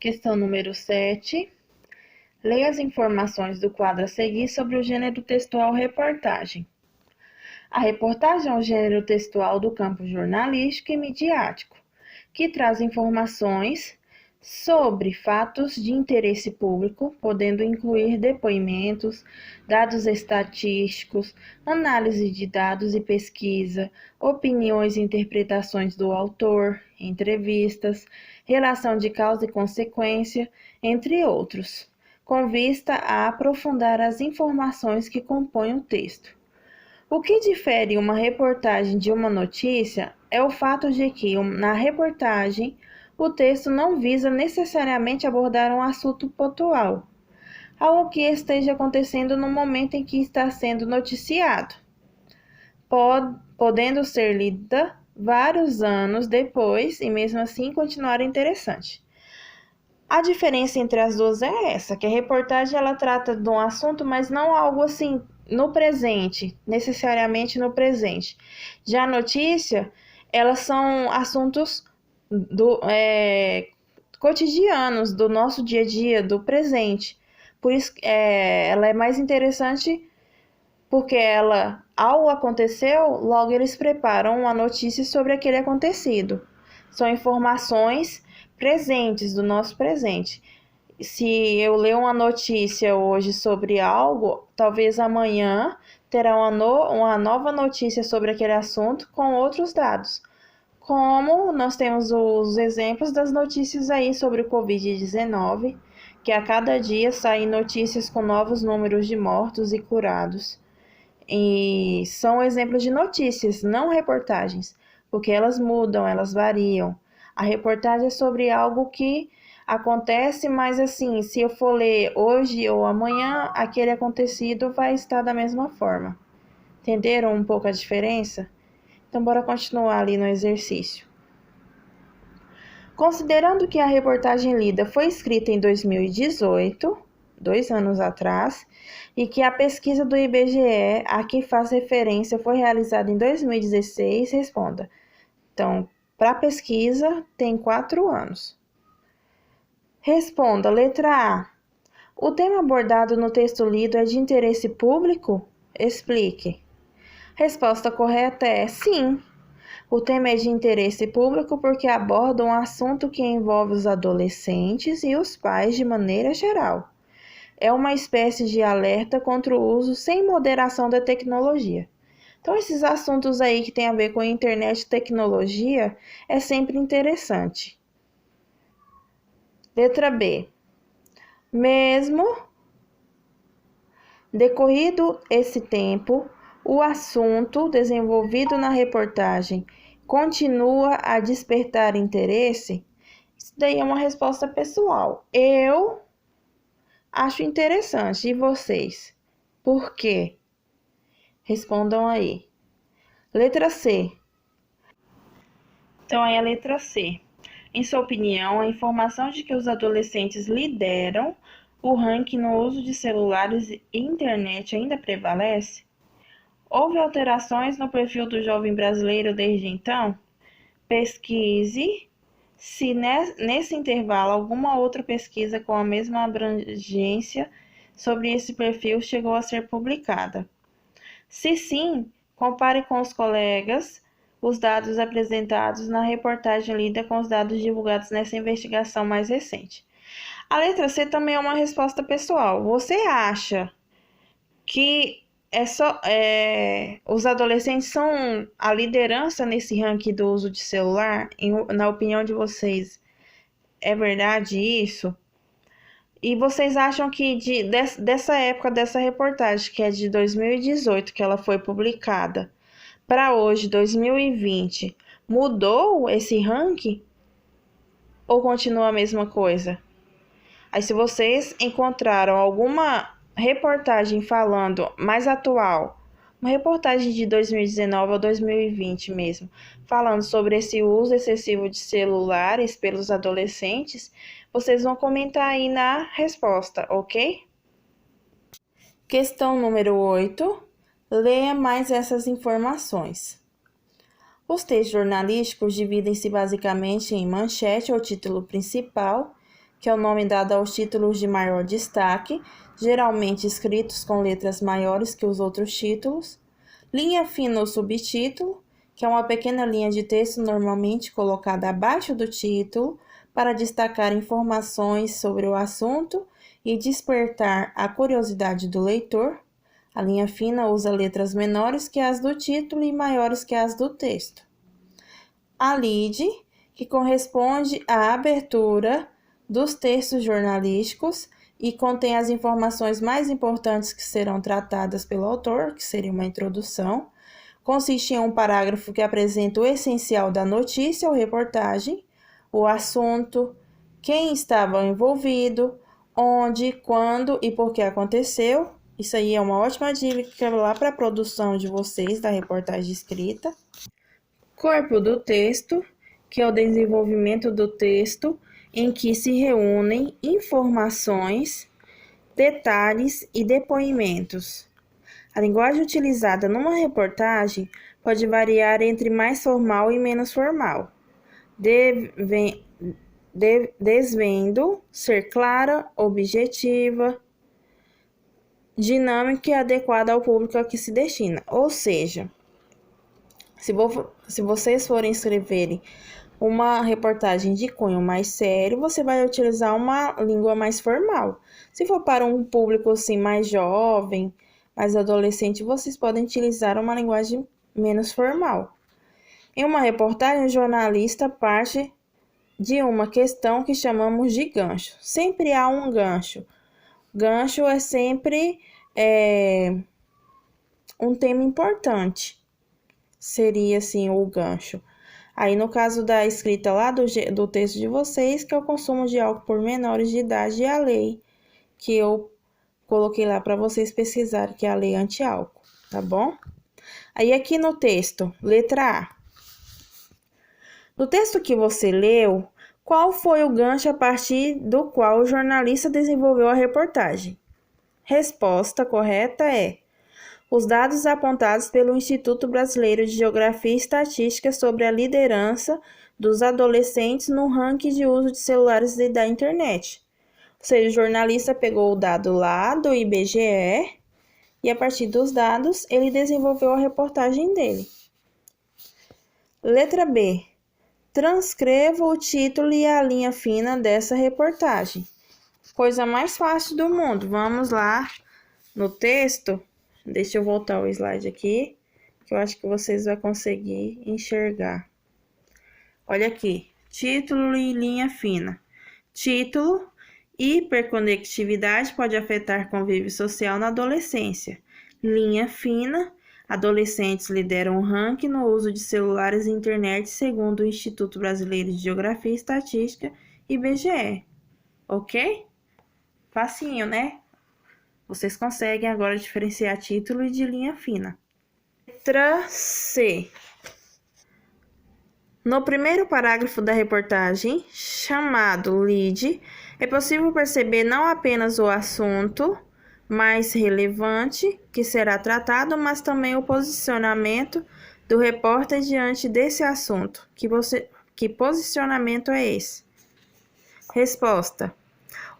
Questão número 7. Leia as informações do quadro a seguir sobre o gênero textual reportagem. A reportagem é um gênero textual do campo jornalístico e midiático, que traz informações sobre fatos de interesse público, podendo incluir depoimentos, dados estatísticos, análise de dados e pesquisa, opiniões e interpretações do autor, entrevistas, relação de causa e consequência, entre outros, com vista a aprofundar as informações que compõem o texto. O que difere uma reportagem de uma notícia é o fato de que, na reportagem, o texto não visa necessariamente abordar um assunto pontual, algo que esteja acontecendo no momento em que está sendo noticiado, podendo ser lida vários anos depois e mesmo assim continuar interessante. A diferença entre as duas é essa, que a reportagem ela trata de um assunto, mas não algo assim no presente, necessariamente no presente. Já a notícia, elas são assuntos cotidianos do nosso dia a dia, do presente. Por isso, ela é mais interessante porque algo aconteceu, logo eles preparam uma notícia sobre aquele acontecido. São informações presentes, do nosso presente. Se eu ler uma notícia hoje sobre algo, talvez amanhã terá uma nova notícia sobre aquele assunto com outros dados. Como nós temos os exemplos das notícias aí sobre o Covid-19, que a cada dia saem notícias com novos números de mortos e curados. E são exemplos de notícias, não reportagens, porque elas mudam, elas variam. A reportagem é sobre algo que acontece, mas assim, se eu for ler hoje ou amanhã, aquele acontecido vai estar da mesma forma. Entenderam um pouco a diferença? Então, bora continuar ali no exercício. Considerando que a reportagem lida foi escrita em 2018, 2 anos atrás, e que a pesquisa do IBGE a que faz referência foi realizada em 2016, responda. Então, para a pesquisa, tem 4 anos. Responda, letra A. O tema abordado no texto lido é de interesse público? Explique. Resposta correta é sim. O tema é de interesse público porque aborda um assunto que envolve os adolescentes e os pais de maneira geral. É uma espécie de alerta contra o uso sem moderação da tecnologia. Então, esses assuntos aí que tem a ver com internet e tecnologia é sempre interessante. Letra B. Mesmo decorrido esse tempo, o assunto desenvolvido na reportagem continua a despertar interesse? Isso daí é uma resposta pessoal. Eu acho interessante. E vocês? Por quê? Respondam aí. Letra C. Então, aí a letra C. Em sua opinião, a informação de que os adolescentes lideram o ranking no uso de celulares e internet ainda prevalece? Houve alterações no perfil do jovem brasileiro desde então? Pesquise se nesse intervalo alguma outra pesquisa com a mesma abrangência sobre esse perfil chegou a ser publicada. Se sim, compare com os colegas os dados apresentados na reportagem lida com os dados divulgados nessa investigação mais recente. A letra C também é uma resposta pessoal. Você acha que os adolescentes são a liderança nesse ranking do uso de celular? Na opinião de vocês, é verdade isso? E vocês acham que dessa época, dessa reportagem, que é de 2018, que ela foi publicada, para hoje, 2020, mudou esse ranking? Ou continua a mesma coisa? Aí, se vocês encontraram alguma reportagem falando mais atual, uma reportagem de 2019 ou 2020 mesmo, falando sobre esse uso excessivo de celulares pelos adolescentes, vocês vão comentar aí na resposta, ok? Questão número 8. Leia mais essas informações. Os textos jornalísticos dividem-se basicamente em manchete ou título principal, que é o nome dado aos títulos de maior destaque, geralmente escritos com letras maiores que os outros títulos. Linha fina ou subtítulo, que é uma pequena linha de texto normalmente colocada abaixo do título para destacar informações sobre o assunto e despertar a curiosidade do leitor. A linha fina usa letras menores que as do título e maiores que as do texto. A lead, que corresponde à abertura dos textos jornalísticos e contém as informações mais importantes que serão tratadas pelo autor, que seria uma introdução. Consiste em um parágrafo que apresenta o essencial da notícia ou reportagem, o assunto, quem estava envolvido, onde, quando e por que aconteceu. Isso aí é uma ótima dica lá para a produção de vocês da reportagem escrita. Corpo do texto, que é o desenvolvimento do texto, em que se reúnem informações, detalhes e depoimentos. A linguagem utilizada numa reportagem pode variar entre mais formal e menos formal, devendo ser clara, objetiva, dinâmica e adequada ao público a que se destina. Ou seja, se vocês forem escreverem uma reportagem de cunho mais sério, você vai utilizar uma língua mais formal. Se for para um público assim mais jovem, mais adolescente, vocês podem utilizar uma linguagem menos formal. Em uma reportagem, o jornalista parte de uma questão que chamamos de gancho. Sempre há um gancho. Gancho é sempre um tema importante. Seria assim o gancho. Aí no caso da escrita lá do texto de vocês, que é o consumo de álcool por menores de idade e a lei que eu coloquei lá para vocês pesquisarem, que é a lei anti-álcool, tá bom? Aí aqui no texto, letra A. No texto que você leu, qual foi o gancho a partir do qual o jornalista desenvolveu a reportagem? Resposta correta é: os dados apontados pelo Instituto Brasileiro de Geografia e Estatística sobre a liderança dos adolescentes no ranking de uso de celulares e da internet. Ou seja, o jornalista pegou o dado lá do IBGE e, a partir dos dados, ele desenvolveu a reportagem dele. Letra B. Transcreva o título e a linha fina dessa reportagem. Coisa mais fácil do mundo. Vamos lá no texto. Deixa eu voltar o slide aqui, que eu acho que vocês vão conseguir enxergar. Olha aqui, título e linha fina. Título: hiperconectividade pode afetar convívio social na adolescência. Linha fina: adolescentes lideram o ranking no uso de celulares e internet segundo o Instituto Brasileiro de Geografia e Estatística, IBGE. Ok? Facinho, né? Vocês conseguem agora diferenciar título e de linha fina. Letra C. No primeiro parágrafo da reportagem, chamado lead, é possível perceber não apenas o assunto mais relevante que será tratado, mas também o posicionamento do repórter diante desse assunto. Que posicionamento é esse? Resposta: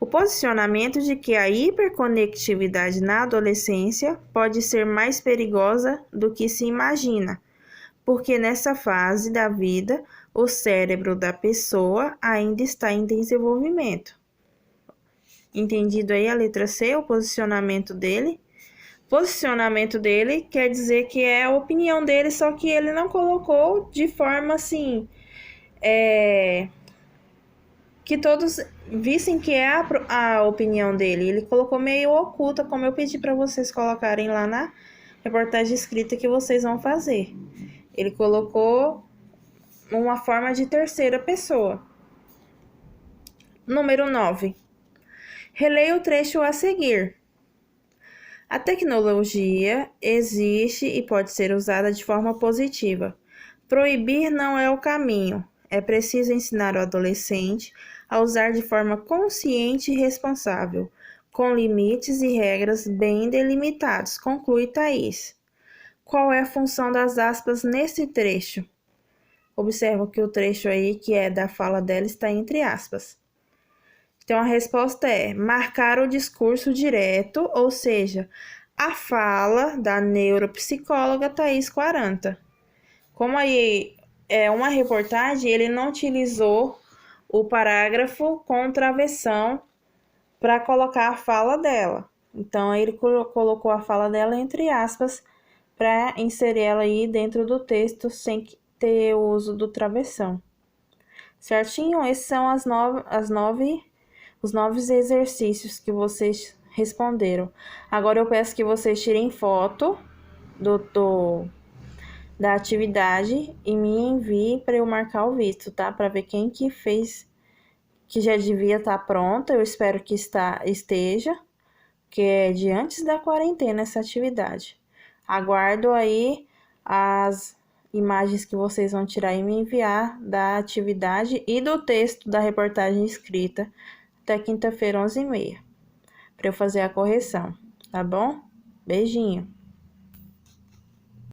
o posicionamento de que a hiperconectividade na adolescência pode ser mais perigosa do que se imagina, porque nessa fase da vida o cérebro da pessoa ainda está em desenvolvimento. Entendido aí a letra C, o posicionamento dele? Posicionamento dele quer dizer que é a opinião dele, só que ele não colocou de forma assim, que todos vissem que é a opinião dele. Ele colocou meio oculta, como eu pedi para vocês colocarem lá na reportagem escrita que vocês vão fazer. Ele colocou uma forma de terceira pessoa. Número 9. Releia o trecho a seguir. A tecnologia existe e pode ser usada de forma positiva. Proibir não é o caminho. É preciso ensinar o adolescente a usar de forma consciente e responsável, com limites e regras bem delimitados, conclui Thaís. Qual é a função das aspas nesse trecho? Observa que o trecho aí, que é da fala dela, está entre aspas. Então, a resposta é marcar o discurso direto, ou seja, a fala da neuropsicóloga Thaís Quaranta. Como aí é uma reportagem, ele não utilizou o parágrafo com travessão para colocar a fala dela. Então, ele colocou a fala dela entre aspas para inserir ela aí dentro do texto sem ter o uso do travessão. Certinho? Esses são os 9 exercícios que vocês responderam. Agora eu peço que vocês tirem foto da atividade e me enviem para eu marcar o visto, tá? Para ver quem que fez, que já devia estar pronta. Eu espero que esteja, que é de antes da quarentena essa atividade. Aguardo aí as imagens que vocês vão tirar e me enviar da atividade e do texto da reportagem escrita até quinta-feira, 11h30, para eu fazer a correção, tá bom? Beijinho!